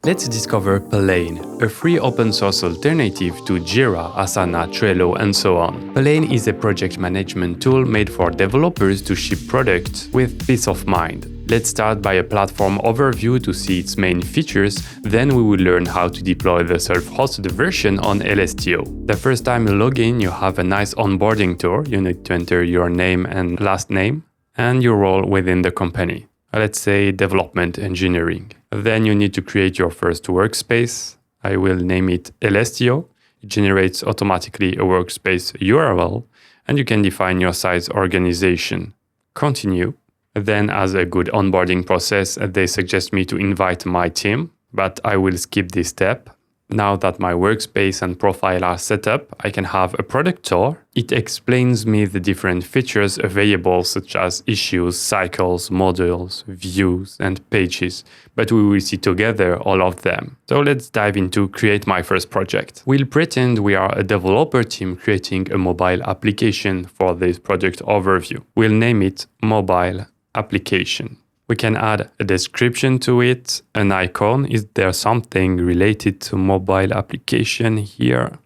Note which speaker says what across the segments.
Speaker 1: Let's discover Plane, a free open source alternative to Jira, Asana, Trello, and so on. Plane is a project management tool made for developers to ship products with peace of mind. Let's start by a platform overview to see its main features, then we will learn how to deploy the self-hosted version on Elestio. The first time you log in, you have a nice onboarding tour. You need to enter your name and last name and your role within the company. Let's say development engineering. Then you need to create your first workspace. I will name it Elestio. It generates automatically a workspace URL, and you can define your size organization. Continue. Then, as a good onboarding process, they suggest me to invite my team, but I will skip this step. Now that my workspace and profile are set up, I can have a product tour. It explains me the different features available, such as issues, cycles, modules, views, and pages, but we will see together all of them. So let's dive into create my first project. We'll pretend we are a developer team creating a mobile application for this project overview. We'll name it mobile application. We can add a description to it, an icon. Is there something related to mobile application here?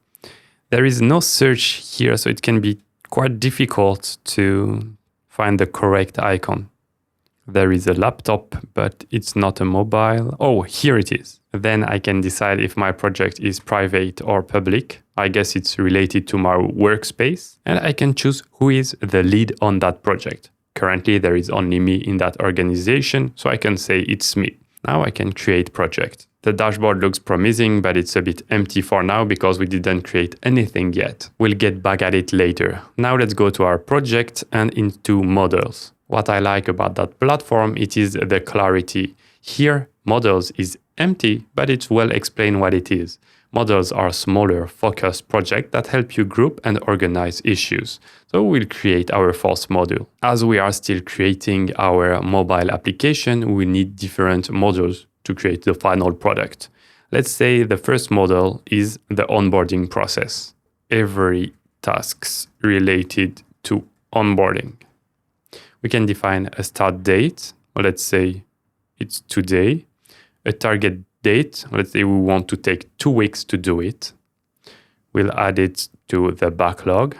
Speaker 1: There is no search here, so it can be quite difficult to find the correct icon. There is a laptop, but it's not a mobile. Oh, here it is. Then I can decide if my project is private or public. I guess it's related to my workspace. And I can choose who is the lead on that project. Currently, there is only me in that organization, so I can say it's me. Now I can create project. The dashboard looks promising, but it's a bit empty for now because we didn't create anything yet. We'll get back at it later. Now let's go to our project and into models. What I like about that platform, it is the clarity. Here, models is empty, but it's well explained what it is. Models are smaller, focused projects that help you group and organize issues. So we'll create our first module. As we are still creating our mobile application, we need different modules to create the final product. Let's say the first module is the onboarding process. Every tasks related to onboarding. We can define a start date. Let's say it's today. A target date, let's say we want to take 2 weeks to do it. We'll add it to the backlog.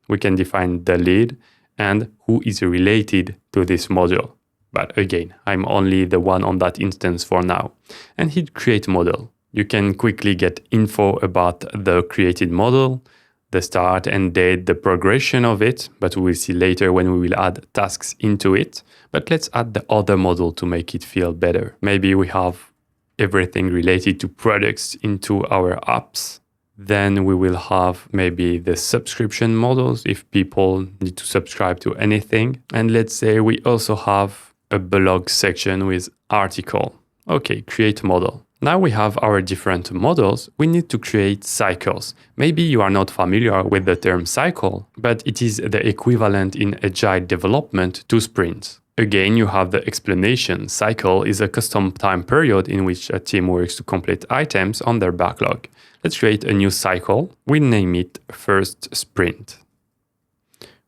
Speaker 1: We can define the lead and who is related to this module. But again, I'm only the one on that instance for now. And hit create model. You can quickly get info about the created model, the start and date, the progression of it, but we'll see later when we will add tasks into it. But let's add the other model to make it feel better. Maybe we have everything related to products into our apps. Then we will have maybe the subscription models if people need to subscribe to anything. And let's say we also have a blog section with article. Okay, create model. Now we have our different models. We need to create cycles. Maybe you are not familiar with the term cycle, but it is the equivalent in agile development to sprints. Again, you have the explanation. Cycle is a custom time period in which a team works to complete items on their backlog. Let's create a new cycle. We'll name it first sprint.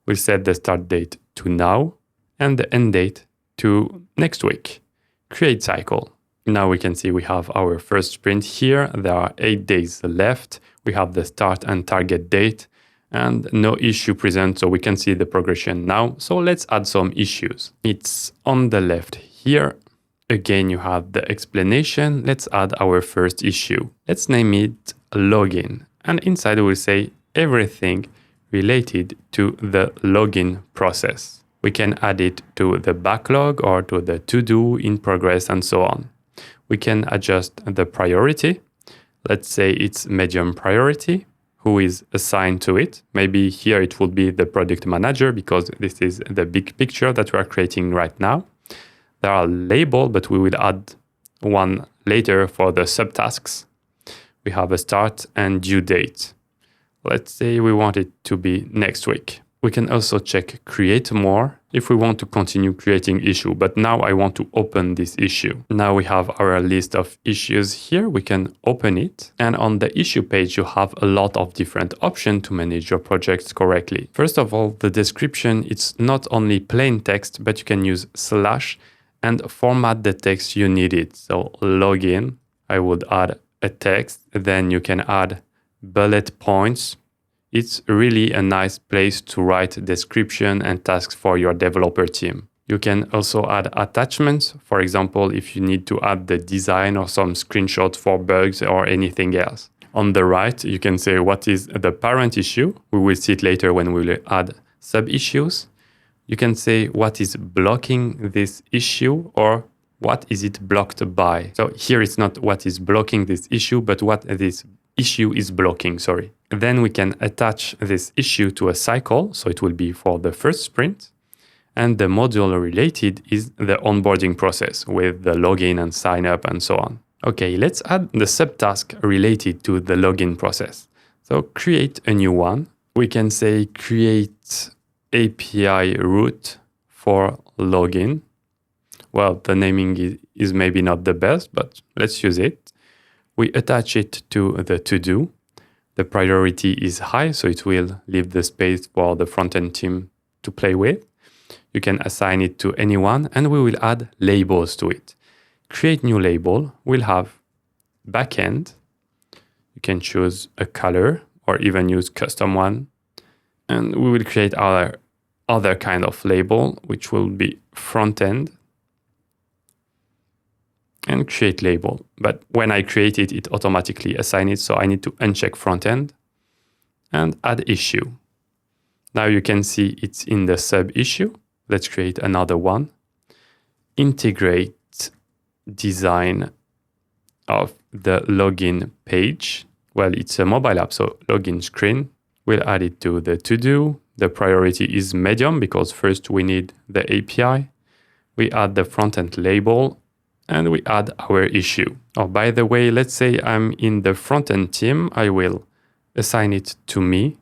Speaker 1: We'll set the start date to now and the end date to next week. Create cycle. Now we can see we have our first sprint here. There are 8 days left. We have the start and target date. And no issue present, so we can see the progression now. So let's add some issues. It's on the left here. Again, you have the explanation. Let's add our first issue. Let's name it login. And inside we'll say everything related to the login process. We can add it to the backlog or to the to-do, in progress, and so on. We can adjust the priority. Let's say it's medium priority. Who is assigned to it. Maybe here it would be the product manager because this is the big picture that we are creating right now. There are labels, but we will add one later for the subtasks. We have a start and due date. Let's say we want it to be next week. We can also check create more if we want to continue creating issue, but now I want to open this issue. Now we have our list of issues here. We can open it. And on the issue page, you have a lot of different options to manage your projects correctly. First of all, the description, it's not only plain text, but you can use slash and format the text you need it. So login, I would add a text. Then you can add bullet points. It's really a nice place to write description and tasks for your developer team. You can also add attachments. For example, if you need to add the design or some screenshots for bugs or anything else. On the right, you can say what is the parent issue. We will see it later when we will add sub-issues. You can say what is blocking this issue or what is it blocked by. So here it's not what is blocking this issue, but what this issue is blocking, sorry. Then we can attach this issue to a cycle. So it will be for the first sprint. And the module related is the onboarding process with the login and sign up and so on. Okay, let's add the subtask related to the login process. So create a new one. We can say create API route for login. Well, the naming is maybe not the best, but let's use it. We attach it to the to-do. The priority is high, so it will leave the space for the front-end team to play with. You can assign it to anyone, and we will add labels to it. Create new label. We'll have backend. You can choose a color or even use custom one. And we will create our other kind of label, which will be front end. And create label. But when I create it, it automatically assigns it. So I need to uncheck front end and add issue. Now you can see it's in the sub issue. Let's create another one. Integrate design of the login page. Well, it's a mobile app, so login screen. We'll add it to the to-do. The priority is medium because first we need the API. We add the front-end label and we add our issue. Oh, by the way, let's say I'm in the front-end team. I will assign it to me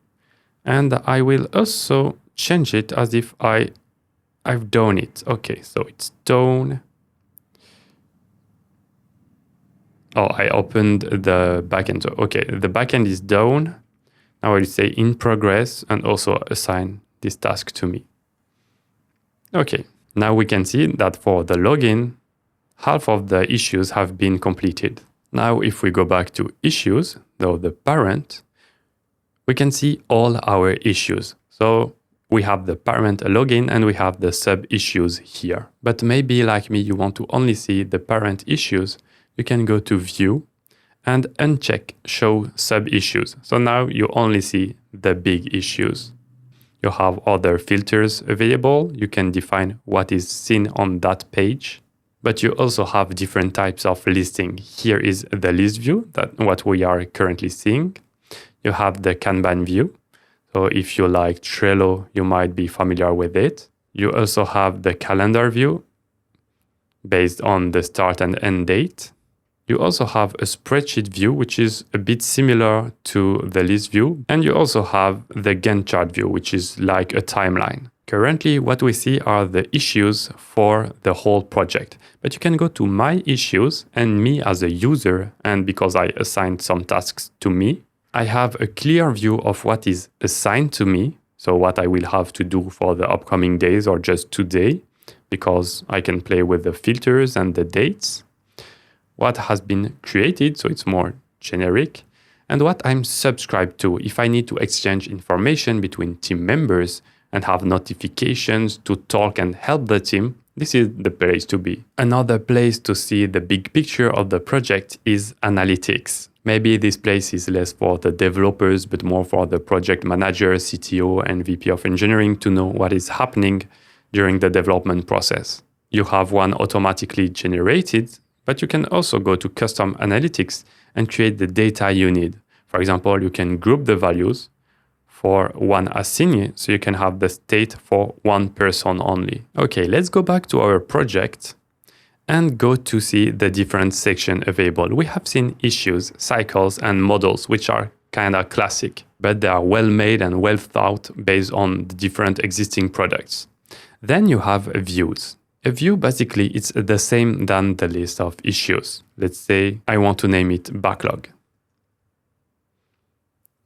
Speaker 1: and I will also change it as if I've done it. Okay, so it's done. Oh, I opened the backend. So, okay, the backend is done. Now I will say in progress and also assign this task to me. Okay, now we can see that for the login, half of the issues have been completed. Now, if we go back to issues, though the parent, we can see all our issues. So we have the parent login and we have the sub issues here. But maybe like me, you want to only see the parent issues. You can go to view and uncheck show sub issues. So now you only see the big issues. You have other filters available. You can define what is seen on that page. But you also have different types of listing. Here is the list view, that what we are currently seeing. You have the Kanban view. So if you like Trello, you might be familiar with it. You also have the calendar view based on the start and end date. You also have a spreadsheet view, which is a bit similar to the list view. And you also have the Gantt chart view, which is like a timeline. Currently, what we see are the issues for the whole project. But you can go to My Issues and me as a user. And because I assigned some tasks to me, I have a clear view of what is assigned to me. So what I will have to do for the upcoming days or just today, because I can play with the filters and the dates. What has been created, so it's more generic, and what I'm subscribed to if I need to exchange information between team members and have notifications to talk and help the team, this is the place to be. Another place to see the big picture of the project is analytics. Maybe this place is less for the developers, but more for the project manager, CTO, and VP of engineering to know what is happening during the development process. You have one automatically generated, but you can also go to custom analytics and create the data you need. For example, you can group the values for one assignee, so you can have the state for one person only. Okay, let's go back to our project and go to see the different sections available. We have seen issues, cycles, and models, which are kind of classic, but they are well made and well thought based on the different existing products. Then you have views. A view, basically, it's the same than the list of issues. Let's say I want to name it backlog.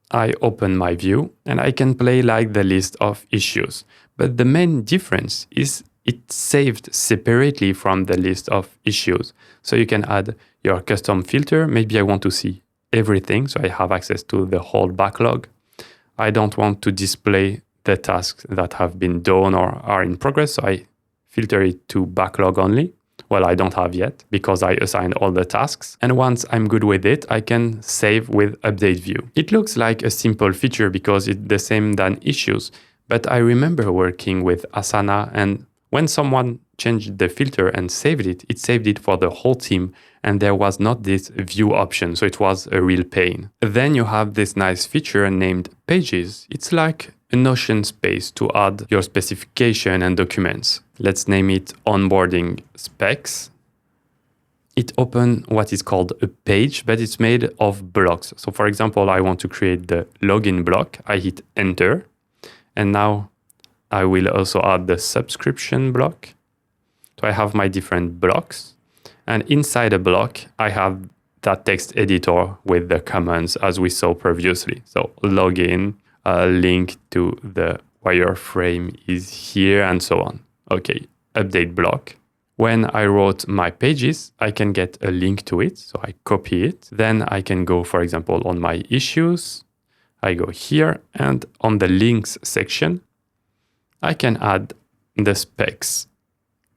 Speaker 1: I open my view and I can play like the list of issues. But the main difference is it's saved separately from the list of issues. So you can add your custom filter. Maybe I want to see everything, so I have access to the whole backlog. I don't want to display the tasks that have been done or are in progress, so I filter it to backlog only. Well, I don't have yet because I assigned all the tasks. And once I'm good with it, I can save with update view. It looks like a simple feature because it's the same than issues, but I remember working with Asana, and when someone changed the filter and saved it for the whole team, and there was not this view option, so it was a real pain. Then you have this nice feature named Pages. It's like a Notion space to add your specification and documents. Let's name it Onboarding Specs. It opens what is called a page, but it's made of blocks. So for example, I want to create the login block. I hit enter, and now I will also add the subscription block. So I have my different blocks, and inside a block, I have that text editor with the commands as we saw previously. So login, a link to the wireframe is here, and so on. Okay, update block. When I wrote my pages, I can get a link to it. So I copy it. Then I can go, for example, on my issues. I go here, and on the links section, I can add the specs.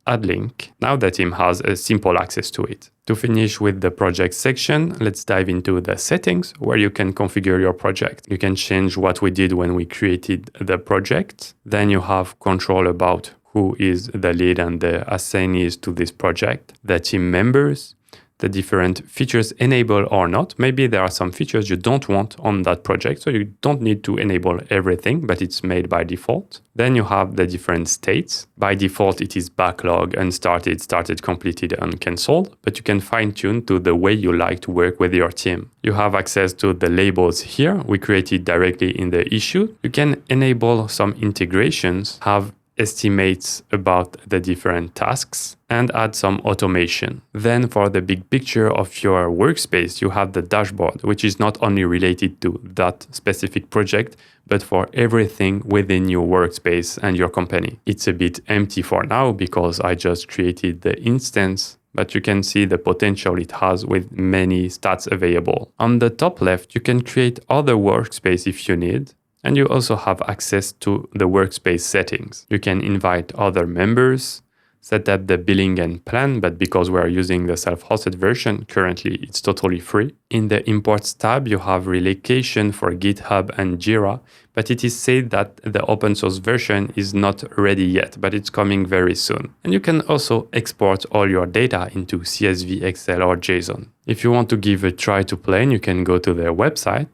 Speaker 1: Add link. Now the team has a simple access to it. To finish with the project section, let's dive into the settings where you can configure your project. You can change what we did when we created the project. Then you have control about who is the lead and the assignees to this project, the team members, the different features enable or not. Maybe there are some features you don't want on that project, so you don't need to enable everything, but it's made by default. Then you have the different states. By default, it is backlog, unstarted, started, completed, and cancelled, but you can fine-tune to the way you like to work with your team. You have access to the labels here. We created directly in the issue. You can enable some integrations, have estimates about the different tasks, and add some automation. Then for the big picture of your workspace, you have the dashboard, which is not only related to that specific project, but for everything within your workspace and your company. It's a bit empty for now because I just created the instance, but you can see the potential it has with many stats available. On the top left, you can create other workspace if you need. And you also have access to the workspace settings. You can invite other members, set up the billing and plan, but because we are using the self-hosted version, currently it's totally free. In the imports tab, you have relocation for GitHub and Jira, but it is said that the open source version is not ready yet, but it's coming very soon. And you can also export all your data into CSV, Excel, or JSON. If you want to give a try to Plane, you can go to their website,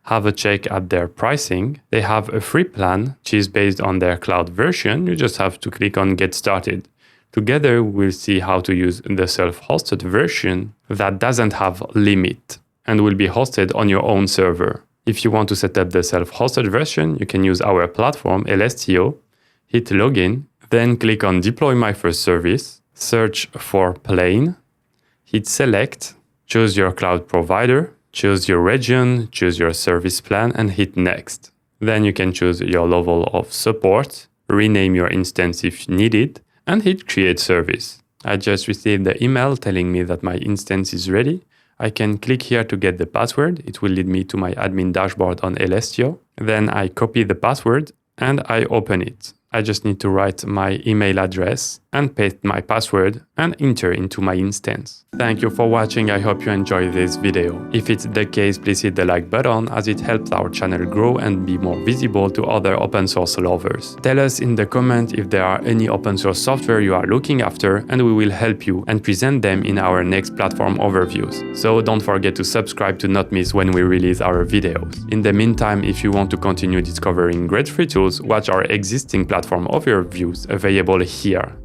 Speaker 1: have a check at their pricing. They have a free plan, which is based on their cloud version. You just have to click on Get Started. Together, we'll see how to use the self-hosted version that doesn't have limit and will be hosted on your own server. If you want to set up the self-hosted version, you can use our platform, Elestio, hit Login, then click on Deploy My First Service, search for Plane, hit Select, choose your cloud provider, choose your region, choose your service plan, and hit Next. Then you can choose your level of support, rename your instance if needed, and hit Create Service. I just received the email telling me that my instance is ready. I can click here to get the password. It will lead me to my admin dashboard on Elestio. Then I copy the password and I open it. I just need to write my email address and paste my password and enter into my instance. Thank you for watching. I hope you enjoyed this video. If it's the case, please hit the like button as it helps our channel grow and be more visible to other open source lovers. Tell us in the comment if there are any open source software you are looking after, and we will help you and present them in our next platform overviews. So don't forget to subscribe to not miss when we release our videos. In the meantime, if you want to continue discovering great free tools, watch our existing platform overviews available here.